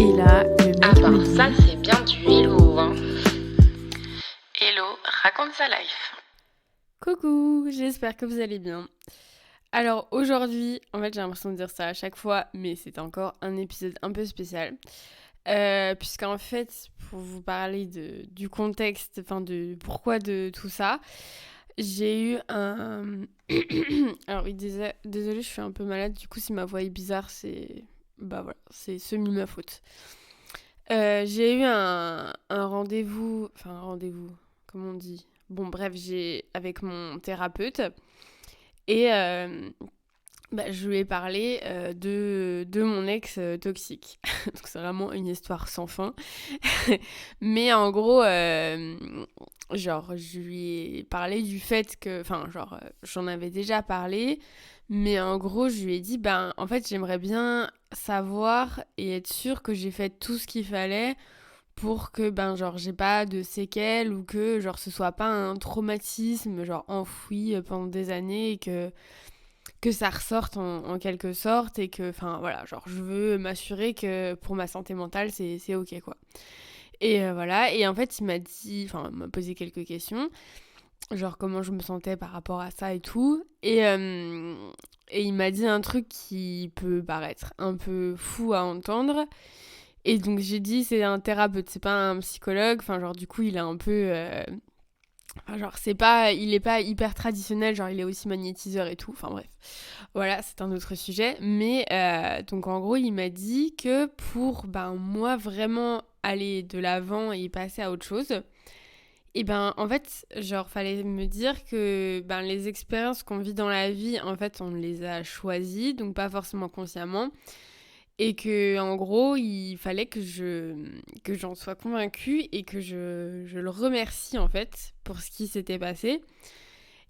Et là, le mec Ah bah me dit ça c'est bien du hello hein. Hello, raconte sa life. coucou, j'espère que vous allez bien. Alors aujourd'hui, en fait j'ai l'impression de dire ça à chaque fois, mais c'est encore un épisode un peu spécial. Puisqu'en fait, pour vous parler du contexte, enfin de pourquoi de tout ça, j'ai eu un... Alors oui, désolée, je suis un peu malade, du coup si ma voix est bizarre, c'est... Bah voilà, c'est semi ma faute. J'ai eu un rendez-vous, enfin un rendez-vous, comment on dit? Bon bref, j'ai avec mon thérapeute et je lui ai parlé de mon ex toxique. Donc c'est vraiment une histoire sans fin. Mais en gros, genre je lui ai parlé du fait que, enfin genre j'en avais déjà parlé, mais en gros je lui ai dit, ben en fait j'aimerais bien savoir et être sûre que j'ai fait tout ce qu'il fallait pour que ben genre j'ai pas de séquelles ou que genre ce soit pas un traumatisme genre enfoui pendant des années et que ça ressorte en quelque sorte et que enfin voilà genre je veux m'assurer que pour ma santé mentale c'est ok quoi. Et voilà, et en fait il m'a dit, enfin il m'a posé quelques questions genre comment je me sentais par rapport à ça et tout et il m'a dit un truc qui peut paraître un peu fou à entendre. Et donc j'ai dit c'est un thérapeute, c'est pas un psychologue. Enfin genre du coup il est un peu, enfin genre c'est pas, il est pas hyper traditionnel, genre il est aussi magnétiseur et tout. Enfin bref, voilà c'est un autre sujet. Mais donc en gros il m'a dit que pour ben moi vraiment aller de l'avant et passer à autre chose, et ben en fait genre fallait me dire que ben les expériences qu'on vit dans la vie en fait on les a choisies, donc pas forcément consciemment. Et que en gros, il fallait que j'en sois convaincue et que je le remercie en fait pour ce qui s'était passé.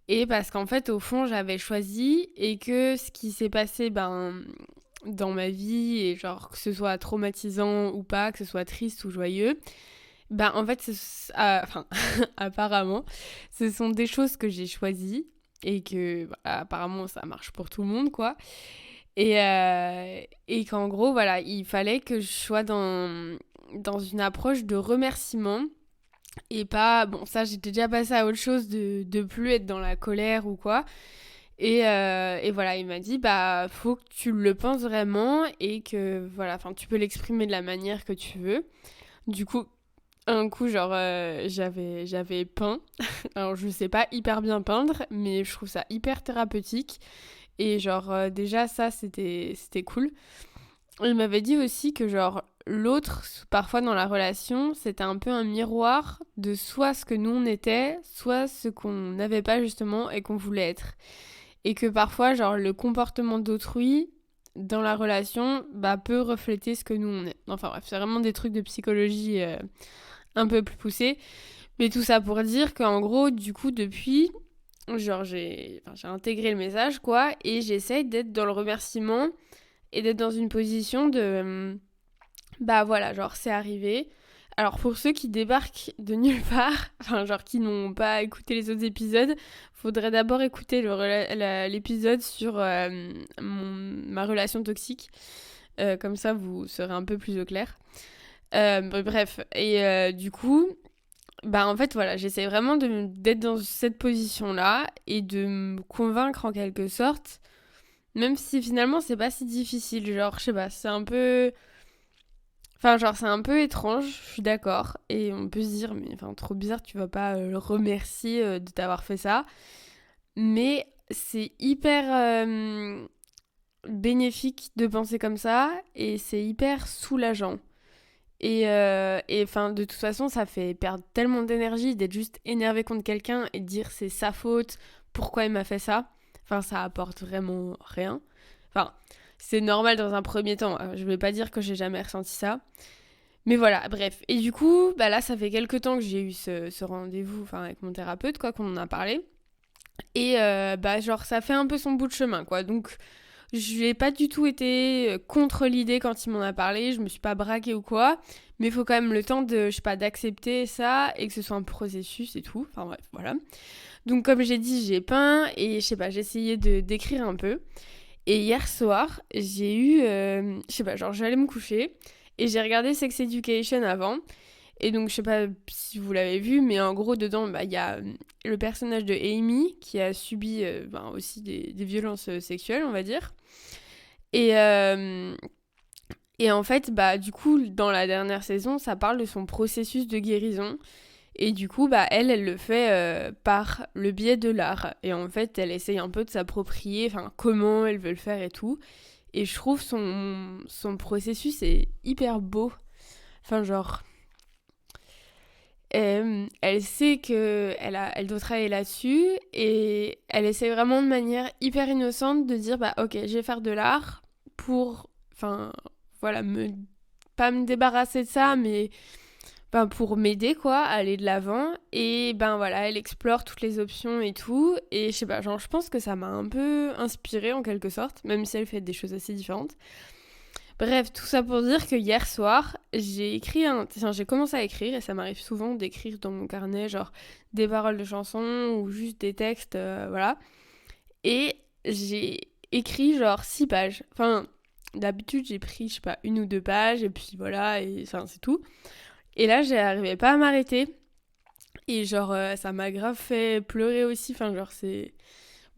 Et parce qu'en fait, au fond, j'avais choisi et que ce qui s'est passé dans ma vie, et genre que ce soit traumatisant ou pas, que ce soit triste ou joyeux, en fait, enfin, apparemment, ce sont des choses que j'ai choisies et que voilà, apparemment ça marche pour tout le monde quoi. Et qu'en gros, voilà, il fallait que je sois dans une approche de remerciement et pas... Bon, ça, j'étais déjà passée à autre chose de plus être dans la colère ou quoi. Et voilà, il m'a dit, bah, faut que tu le penses vraiment et que, voilà, enfin, tu peux l'exprimer de la manière que tu veux. Du coup, un coup, genre, j'avais peint. Alors, je sais pas hyper bien peindre, mais je trouve ça hyper thérapeutique. Et genre, déjà, ça, c'était cool. Il m'avait dit aussi que, genre, l'autre, parfois dans la relation, c'était un peu un miroir de soit ce que nous on était, soit ce qu'on n'avait pas justement et qu'on voulait être. Et que parfois, genre, le comportement d'autrui dans la relation peut refléter ce que nous on est. Enfin bref, c'est vraiment des trucs de psychologie un peu plus poussés. Mais tout ça pour dire qu'en gros, du coup, depuis, genre j'ai intégré le message quoi et j'essaye d'être dans le remerciement et d'être dans une position de bah voilà genre c'est arrivé. Alors pour ceux qui débarquent de nulle part, enfin genre qui n'ont pas écouté les autres épisodes, faudrait d'abord écouter l'épisode sur ma relation toxique. Comme ça vous serez un peu plus au clair. Bref, et du coup, en fait, voilà, j'essaie vraiment d'être dans cette position-là et de me convaincre en quelque sorte, même si finalement c'est pas si difficile. Genre, je sais pas, c'est un peu. Enfin, genre, c'est un peu étrange, je suis d'accord. Et on peut se dire, mais enfin, trop bizarre, tu vas pas le remercier de t'avoir fait ça. Mais c'est hyper bénéfique de penser comme ça et c'est hyper soulageant. Et enfin, de toute façon, ça fait perdre tellement d'énergie d'être juste énervé contre quelqu'un et de dire c'est sa faute, pourquoi il m'a fait ça. Enfin, ça apporte vraiment rien. Enfin, c'est normal dans un premier temps. Je vais pas dire que j'ai jamais ressenti ça. Mais voilà, bref. Et du coup, là, ça fait quelques temps que j'ai eu ce rendez-vous avec mon thérapeute, quoi, qu'on en a parlé. Et genre, ça fait un peu son bout de chemin, quoi. Donc, je n'ai pas du tout été contre l'idée quand il m'en a parlé, je me suis pas braquée ou quoi, mais il faut quand même le temps de, je sais pas, d'accepter ça et que ce soit un processus et tout. Enfin bref, voilà. Donc comme j'ai dit, j'ai peint et je sais pas, j'ai essayé d'écrire un peu. Et hier soir, j'ai eu, je sais pas, genre j'allais me coucher Et j'ai regardé Sex Education avant. Et donc, je sais pas si vous l'avez vu, mais en gros, dedans, il y a le personnage de Amy qui a subi aussi des violences sexuelles, on va dire. Et, euh, et en fait, du coup, dans la dernière saison, ça parle de son processus de guérison. Et du coup, elle le fait par le biais de l'art. Et en fait, elle essaye un peu de s'approprier, comment elle veut le faire et tout. Et je trouve son processus est hyper beau. Enfin, genre, elle sait elle doit travailler là-dessus. Et elle essaie vraiment de manière hyper innocente de dire, ok, je vais faire de l'art pour, voilà, pas me débarrasser de ça, mais pour m'aider quoi à aller de l'avant. Et voilà, elle explore toutes les options et tout, et je sais pas, genre je pense que ça m'a un peu inspirée en quelque sorte, même si elle fait des choses assez différentes. Bref, tout ça pour dire que hier soir, j'ai commencé à écrire, et ça m'arrive souvent d'écrire dans mon carnet genre des paroles de chansons ou juste des textes, voilà. Et j'ai écrit genre 6 pages. D'habitude j'ai pris, je sais pas, 1 ou 2 pages, et puis voilà, et c'est tout. Et là, j'arrivais pas à m'arrêter. Et genre, ça m'a grave fait pleurer aussi. C'est...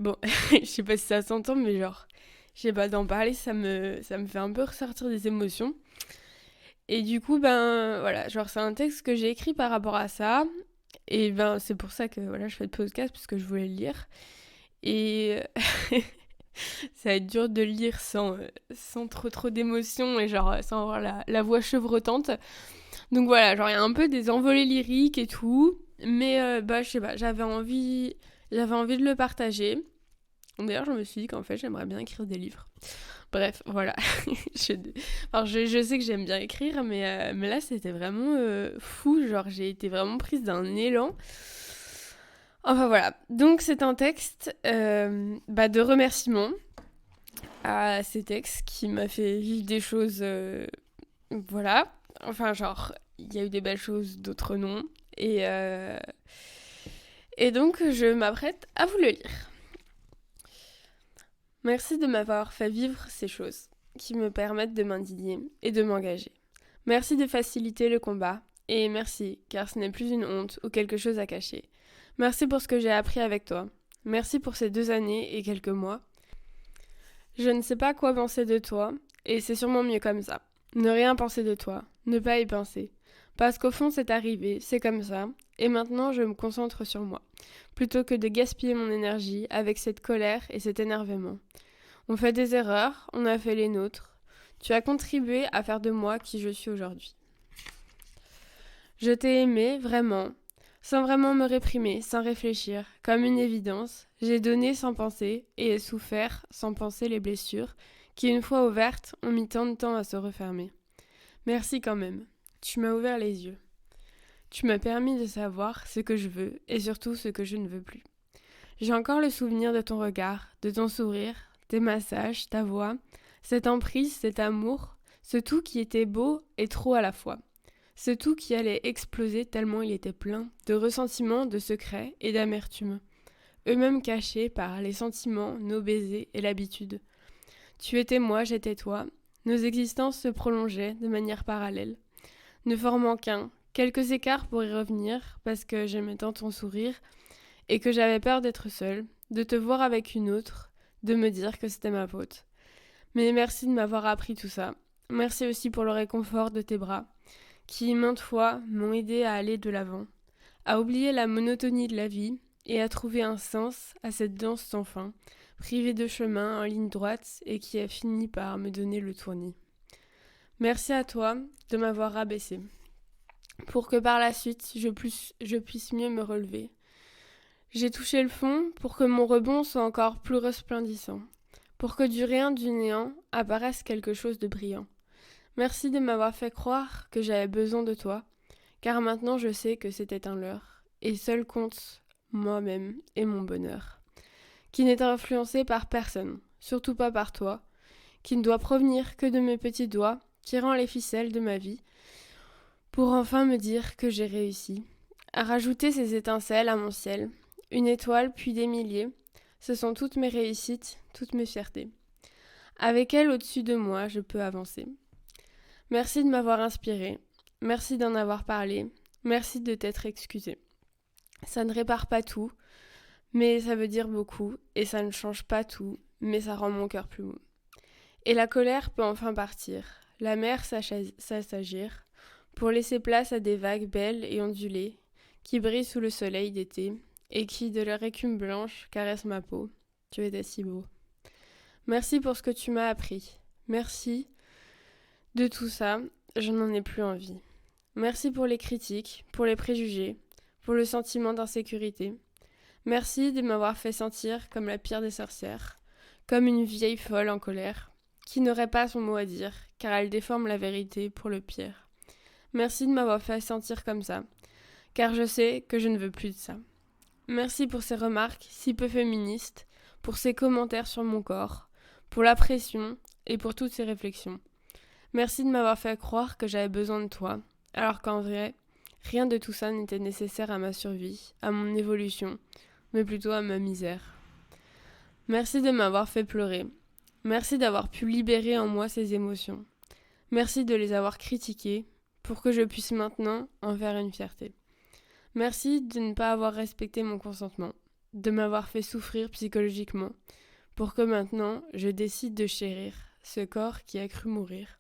Bon, je sais pas si ça s'entend, mais genre, je sais pas, d'en parler, ça me fait un peu ressortir des émotions. Et du coup, voilà, genre, c'est un texte que j'ai écrit par rapport à ça. Et c'est pour ça que, voilà, je fais le podcast, parce que je voulais le lire. Et ça va être dur de le lire sans trop d'émotions et genre, sans avoir la voix chevrotante. Donc voilà, genre il y a un peu des envolées lyriques et tout, mais je sais pas, j'avais envie de le partager. D'ailleurs, je me suis dit qu'en fait, j'aimerais bien écrire des livres. Bref, voilà. je sais que j'aime bien écrire, mais là, c'était vraiment fou. Genre, j'ai été vraiment prise d'un élan. Enfin voilà. Donc, c'est un texte de remerciement à cet ex qui m'a fait vivre des choses. Voilà. Enfin, genre, il y a eu des belles choses, d'autres non. Et donc, je m'apprête à vous le lire. Merci de m'avoir fait vivre ces choses qui me permettent de m'indigner et de m'engager. Merci de faciliter le combat. Et merci, car ce n'est plus une honte ou quelque chose à cacher. Merci pour ce que j'ai appris avec toi. Merci pour ces 2 années et quelques mois. Je ne sais pas quoi penser de toi, et c'est sûrement mieux comme ça. Ne rien penser de toi, ne pas y penser. Parce qu'au fond c'est arrivé, c'est comme ça, et maintenant je me concentre sur moi, plutôt que de gaspiller mon énergie avec cette colère et cet énervement. On fait des erreurs, on a fait les nôtres. Tu as contribué à faire de moi qui je suis aujourd'hui. Je t'ai aimé, vraiment, sans vraiment me réprimer, sans réfléchir, comme une évidence. J'ai donné sans penser et ai souffert sans penser les blessures qui, une fois ouvertes, ont mis tant de temps à se refermer. Merci quand même. Tu m'as ouvert les yeux. Tu m'as permis de savoir ce que je veux et surtout ce que je ne veux plus. J'ai encore le souvenir de ton regard, de ton sourire, tes massages, ta voix, cette emprise, cet amour, ce tout qui était beau et trop à la fois. Ce tout qui allait exploser tellement il était plein de ressentiments, de secrets et d'amertume, eux-mêmes cachés par les sentiments, nos baisers et l'habitude. Tu étais moi, j'étais toi. Nos existences se prolongeaient de manière parallèle, ne formant qu'un, quelques écarts pour y revenir, parce que j'aimais tant ton sourire, et que j'avais peur d'être seule, de te voir avec une autre, de me dire que c'était ma faute. Mais merci de m'avoir appris tout ça. Merci aussi pour le réconfort de tes bras, qui, maintes fois, m'ont aidé à aller de l'avant, à oublier la monotonie de la vie et à trouver un sens à cette danse sans fin, privée de chemin en ligne droite et qui a fini par me donner le tournis. Merci à toi de m'avoir rabaissé, pour que par la suite je puisse mieux me relever. J'ai touché le fond pour que mon rebond soit encore plus resplendissant, pour que du rien du néant apparaisse quelque chose de brillant. Merci de m'avoir fait croire que j'avais besoin de toi, car maintenant je sais que c'était un leurre, et seul compte moi-même et mon bonheur, qui n'est influencé par personne, surtout pas par toi, qui ne doit provenir que de mes petits doigts, tirant les ficelles de ma vie, pour enfin me dire que j'ai réussi, à rajouter ces étincelles à mon ciel, une étoile puis des milliers, ce sont toutes mes réussites, toutes mes fiertés. Avec elles au-dessus de moi, je peux avancer. Merci de m'avoir inspiré. Merci d'en avoir parlé. Merci de t'être excusé. Ça ne répare pas tout, mais ça veut dire beaucoup, et ça ne change pas tout, mais ça rend mon cœur plus mou. Et la colère peut enfin partir, la mer s'assagir, pour laisser place à des vagues belles et ondulées, qui brillent sous le soleil d'été, et qui, de leur écume blanche, caressent ma peau. Tu étais si beau. Merci pour ce que tu m'as appris. Merci de tout ça, je n'en ai plus envie. Merci pour les critiques, pour les préjugés, pour le sentiment d'insécurité. Merci de m'avoir fait sentir comme la pire des sorcières, comme une vieille folle en colère, qui n'aurait pas son mot à dire, car elle déforme la vérité pour le pire. Merci de m'avoir fait sentir comme ça, car je sais que je ne veux plus de ça. Merci pour ces remarques si peu féministes, pour ces commentaires sur mon corps, pour la pression et pour toutes ces réflexions. Merci de m'avoir fait croire que j'avais besoin de toi, alors qu'en vrai, rien de tout ça n'était nécessaire à ma survie, à mon évolution, mais plutôt à ma misère. Merci de m'avoir fait pleurer. Merci d'avoir pu libérer en moi ces émotions. Merci de les avoir critiquées pour que je puisse maintenant en faire une fierté. Merci de ne pas avoir respecté mon consentement, de m'avoir fait souffrir psychologiquement, pour que maintenant je décide de chérir ce corps qui a cru mourir.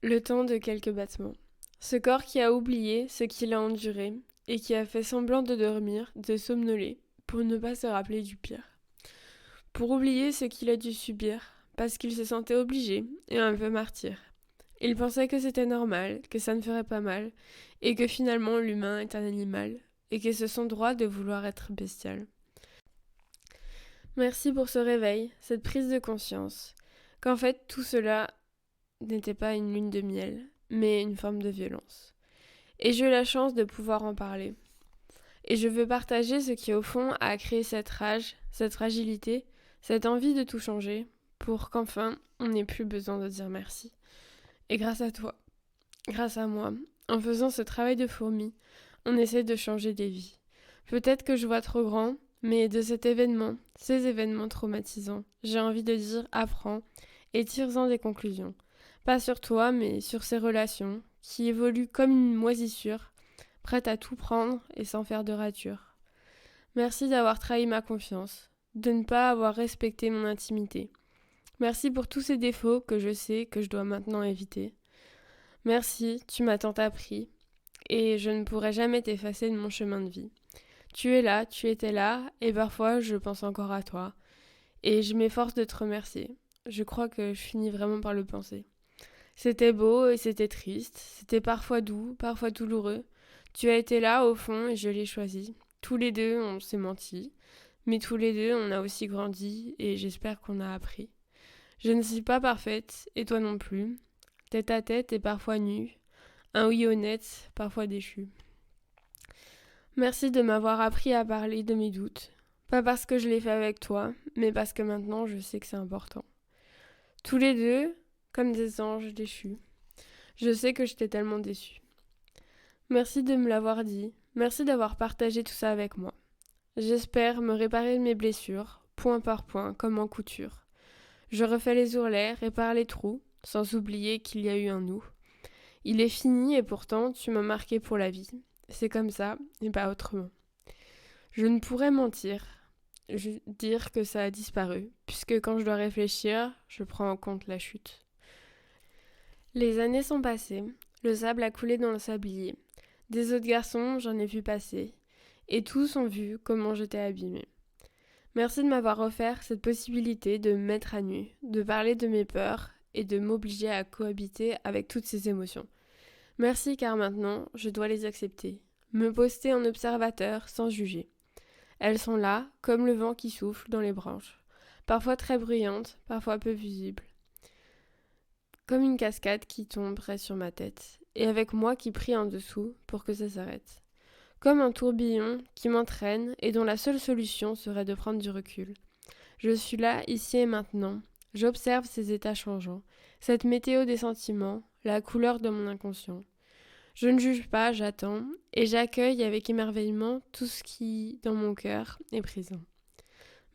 Le temps de quelques battements. Ce corps qui a oublié ce qu'il a enduré et qui a fait semblant de dormir, de somnoler, pour ne pas se rappeler du pire. Pour oublier ce qu'il a dû subir, parce qu'il se sentait obligé et un peu martyr. Il pensait que c'était normal, que ça ne ferait pas mal, et que finalement l'humain est un animal, et que c'est son droit de vouloir être bestial. Merci pour ce réveil, cette prise de conscience, qu'en fait tout cela n'était pas une lune de miel, mais une forme de violence. Et j'ai eu la chance de pouvoir en parler. Et je veux partager ce qui au fond a créé cette rage, cette fragilité, cette envie de tout changer, pour qu'enfin on n'ait plus besoin de dire merci. Et grâce à toi, grâce à moi, en faisant ce travail de fourmi, on essaie de changer des vies. Peut-être que je vois trop grand, mais de cet événement, ces événements traumatisants, j'ai envie de dire apprends et tire-en des conclusions. Pas sur toi, mais sur ces relations qui évoluent comme une moisissure, prête à tout prendre et sans faire de rature. Merci d'avoir trahi ma confiance, de ne pas avoir respecté mon intimité. Merci pour tous ces défauts que je sais que je dois maintenant éviter. Merci, tu m'as tant appris, et je ne pourrai jamais t'effacer de mon chemin de vie. Tu es là, tu étais là, et parfois je pense encore à toi, et je m'efforce de te remercier. Je crois que je finis vraiment par le penser. C'était beau et c'était triste, c'était parfois doux, parfois douloureux. Tu as été là au fond et je l'ai choisi. Tous les deux on s'est menti, mais tous les deux on a aussi grandi et j'espère qu'on a appris. Je ne suis pas parfaite et toi non plus. Tête à tête et parfois nue, un oui honnête, parfois déchu. Merci de m'avoir appris à parler de mes doutes. Pas parce que je l'ai fait avec toi, mais parce que maintenant je sais que c'est important. Tous les deux, comme des anges déchus. Je sais que je t'ai tellement déçu. Merci de me l'avoir dit. Merci d'avoir partagé tout ça avec moi. J'espère me réparer de mes blessures, point par point, comme en couture. Je refais les ourlets, répare les trous, sans oublier qu'il y a eu un nous. Il est fini et pourtant tu m'as marqué pour la vie. C'est comme ça et pas autrement. Je ne pourrais mentir, dire que ça a disparu, puisque quand je dois réfléchir, je prends en compte la chute. Les années sont passées, le sable a coulé dans le sablier. Des autres garçons, j'en ai vu passer, et tous ont vu comment j'étais abîmée. Merci de m'avoir offert cette possibilité de me mettre à nu, de parler de mes peurs et de m'obliger à cohabiter avec toutes ces émotions. Merci car maintenant, je dois les accepter, me poster en observateur sans juger. Elles sont là, comme le vent qui souffle dans les branches, parfois très bruyantes, parfois peu visibles. Comme une cascade qui tomberait sur ma tête, et avec moi qui prie en dessous pour que ça s'arrête. Comme un tourbillon qui m'entraîne et dont la seule solution serait de prendre du recul. Je suis là, ici et maintenant. J'observe ces états changeants, cette météo des sentiments, la couleur de mon inconscient. Je ne juge pas, j'attends, et j'accueille avec émerveillement tout ce qui, dans mon cœur, est présent.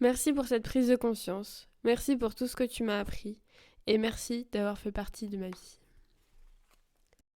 Merci pour cette prise de conscience, merci pour tout ce que tu m'as appris, et merci d'avoir fait partie de ma vie.